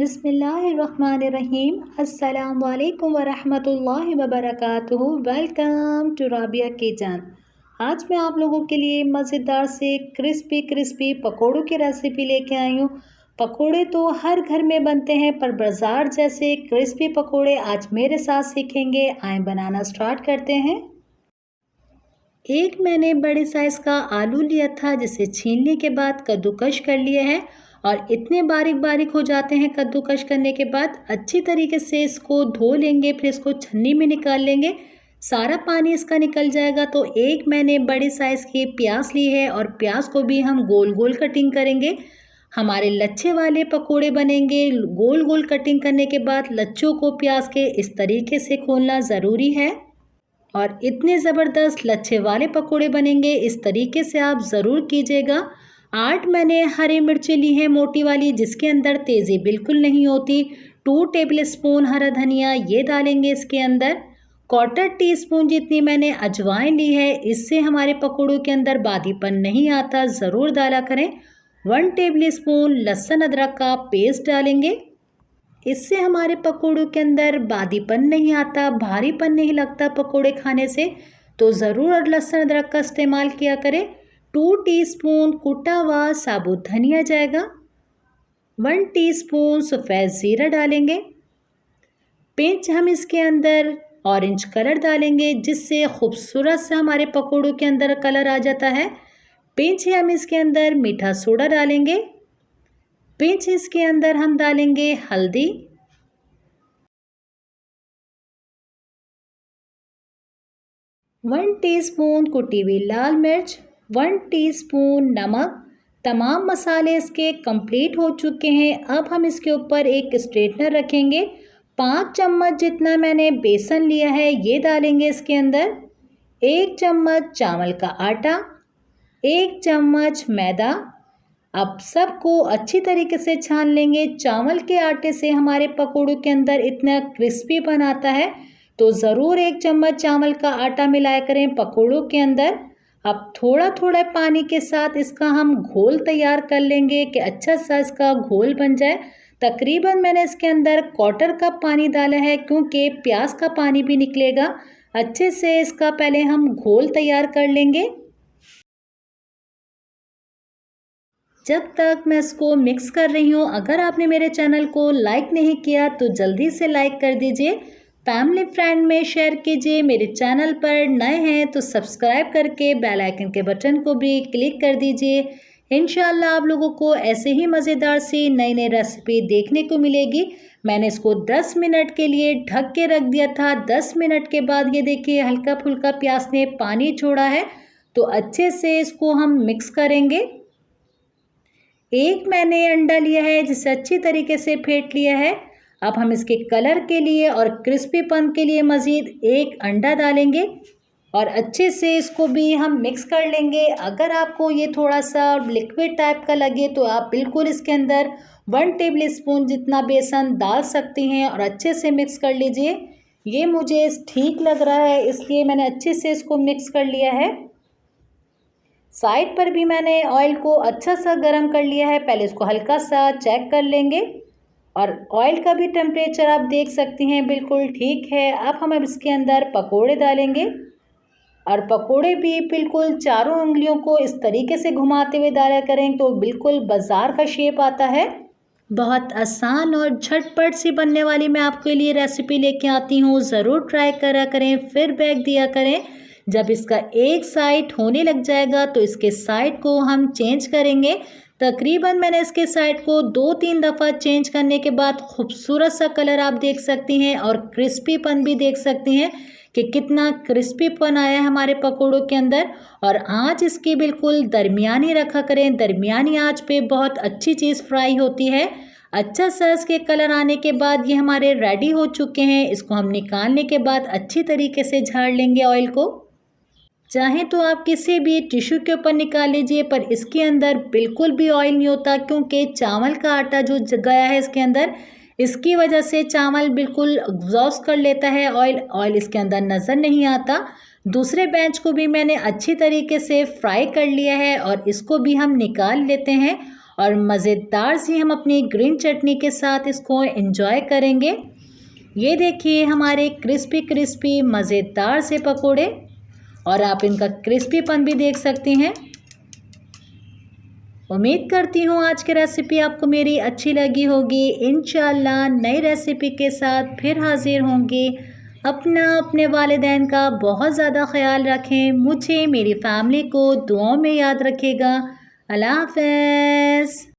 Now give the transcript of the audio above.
बिस्मिल्लाहिर्रहमानिर्रहीम। अस्सलाम वालेकुम वरहमतुल्लाहि वबरकातुहू। Welcome to Rabia kitchen. आज मैं आप लोगों के लिए मज़ेदार से क्रिस्पी पकोड़ों की रेसिपी लेके आई हूँ। पकोड़े तो हर घर में बनते हैं, पर बाज़ार जैसे क्रिस्पी पकोड़े आज मेरे साथ सीखेंगे। आए बनाना स्टार्ट करते हैं। एक मैंने बड़े साइज़ का आलू लिया था, जिसे छीलने के बाद कद्दूकश कर लिया है और इतने बारीक बारीक हो जाते हैं कद्दूकश करने के बाद। अच्छी तरीके से इसको धो लेंगे, फिर इसको छन्नी में निकाल लेंगे, सारा पानी इसका निकल जाएगा। तो एक मैंने बड़े साइज़ की प्याज ली है और प्याज को भी हम गोल गोल कटिंग करेंगे। हमारे लच्छे वाले पकोड़े बनेंगे। गोल गोल कटिंग करने के बाद लच्छों को प्याज के इस तरीके से खोलना ज़रूरी है और इतने ज़बरदस्त लच्छे वाले पकोड़े बनेंगे। इस तरीके से आप ज़रूर कीजिएगा। 8 मैंने हरी मिर्चें ली हैं मोटी वाली, जिसके अंदर तेज़ी बिल्कुल नहीं होती। 2 टेबलस्पून हरा धनिया ये डालेंगे इसके अंदर। 1/4 टीस्पून जितनी मैंने अजवाइन ली है, इससे हमारे पकोड़ों के अंदर बादीपन नहीं आता, ज़रूर डाला करें। 1 टेबलस्पून लहसुन अदरक का पेस्ट डालेंगे, इससे हमारे पकोड़ों के अंदर बादीपन नहीं आता, भारीपन नहीं लगता पकोड़े खाने से। तो ज़रूर लहसुन अदरक का इस्तेमाल किया करें। 2 टीस्पून कुटा हुआ साबुत धनिया जाएगा। 1 टीस्पून सफ़ेद ज़ीरा डालेंगे। पिंच हम इसके अंदर ऑरेंज कलर डालेंगे, जिससे खूबसूरत सा हमारे पकोड़ों के अंदर कलर आ जाता है। पिंच हम इसके अंदर मीठा सोडा डालेंगे। पिंच इसके अंदर हम डालेंगे हल्दी। 1 टीस्पून कुटी हुई लाल मिर्च। 1 टीस्पून नमक। तमाम मसाले इसके कंप्लीट हो चुके हैं। अब हम इसके ऊपर एक स्ट्रेटनर रखेंगे। 5 चम्मच जितना मैंने बेसन लिया है ये डालेंगे इसके अंदर। 1 चम्मच चावल का आटा, 1 चम्मच मैदा। अब सबको अच्छी तरीके से छान लेंगे। चावल के आटे से हमारे पकोड़ों के अंदर इतना क्रिस्पीपन आता है, तो ज़रूर 1 चम्मच चावल का आटा मिलाया करें पकोड़ों के अंदर। अब थोड़ा थोड़ा पानी के साथ इसका हम घोल तैयार कर लेंगे कि अच्छा सा इसका घोल बन जाए। तकरीबन मैंने इसके अंदर 1/4 कप पानी डाला है, क्योंकि प्याज का पानी भी निकलेगा। अच्छे से इसका पहले हम घोल तैयार कर लेंगे। जब तक मैं इसको मिक्स कर रही हूँ, अगर आपने मेरे चैनल को लाइक नहीं किया तो जल्दी से लाइक कर दीजिए, फैमिली फ्रेंड में शेयर कीजिए। मेरे चैनल पर नए हैं तो सब्सक्राइब करके बेल आइकन के बटन को भी क्लिक कर दीजिए। इंशाल्लाह आप लोगों को ऐसे ही मज़ेदार सी नई नई रेसिपी देखने को मिलेगी। मैंने इसको 10 मिनट के लिए ढक के रख दिया था। 10 मिनट के बाद ये देखिए हल्का फुल्का प्याज ने पानी छोड़ा है, तो अच्छे से इसको हम मिक्स करेंगे। एक मैंने अंडा लिया है, जिसे अच्छी तरीके से फेंट लिया है। अब हम इसके कलर के लिए और क्रिस्पीपन के लिए मज़ीद 1 अंडा डालेंगे और अच्छे से इसको भी हम मिक्स कर लेंगे। अगर आपको ये थोड़ा सा लिक्विड टाइप का लगे तो आप बिल्कुल इसके अंदर 1 टेबलस्पून जितना बेसन डाल सकती हैं और अच्छे से मिक्स कर लीजिए। ये मुझे ठीक लग रहा है, इसलिए मैंने अच्छे से इसको मिक्स कर लिया है। साइड पर भी मैंने ऑयल को अच्छा सा गर्म कर लिया है। पहले इसको हल्का सा चेक कर लेंगे और ऑयल का भी टेम्परेचर आप देख सकती हैं बिल्कुल ठीक है। अब हम इसके अंदर पकोड़े डालेंगे और पकोड़े भी बिल्कुल चारों उंगलियों को इस तरीके से घुमाते हुए डाला करें, तो बिल्कुल बाज़ार का शेप आता है। बहुत आसान और झटपट सी बनने वाली मैं आपके लिए रेसिपी लेके आती हूँ। ज़रूर ट्राई करा करें, फिर बैक दिया करें। जब इसका एक साइड होने लग जाएगा तो इसके साइड को हम चेंज करेंगे। तकरीबन मैंने इसके साइड को 2-3 दफ़ा चेंज करने के बाद खूबसूरत सा कलर आप देख सकती हैं और क्रिस्पीपन भी देख सकती हैं कि कितना क्रिस्पीपन आया है हमारे पकोड़ों के अंदर। और आँच इसकी बिल्कुल दरमियानी रखा करें। दरमियानी आँच पे बहुत अच्छी चीज़ फ्राई होती है। अच्छा सा इसके कलर आने के बाद ये हमारे रेडी हो चुके हैं। इसको हम निकालने के बाद अच्छी तरीके से झाड़ लेंगे ऑयल को। चाहे तो आप किसी भी टिश्यू के ऊपर निकाल लीजिए, पर इसके अंदर बिल्कुल भी ऑयल नहीं होता, क्योंकि चावल का आटा जो गया है इसके अंदर, इसकी वजह से चावल बिल्कुल एग्जॉस्ट कर लेता है ऑयल इसके अंदर नज़र नहीं आता। दूसरे बैच को भी मैंने अच्छी तरीके से फ्राई कर लिया है और इसको भी हम निकाल लेते हैं। और मज़ेदार सी हम अपनी ग्रीन चटनी के साथ इसको एंजॉय करेंगे। ये देखिए हमारे क्रिस्पी क्रिस्पी मज़ेदार से पकोड़े, और आप इनका क्रिस्पीपन भी देख सकते हैं। उम्मीद करती हूँ आज की रेसिपी आपको मेरी अच्छी लगी होगी। इंशाल्लाह नई रेसिपी के साथ फिर हाजिर होंगे। अपने वालिदैन का बहुत ज़्यादा ख्याल रखें। मुझे मेरी फैमिली को दुआओं में याद रखिएगा। अल्लाह हाफ़िज़।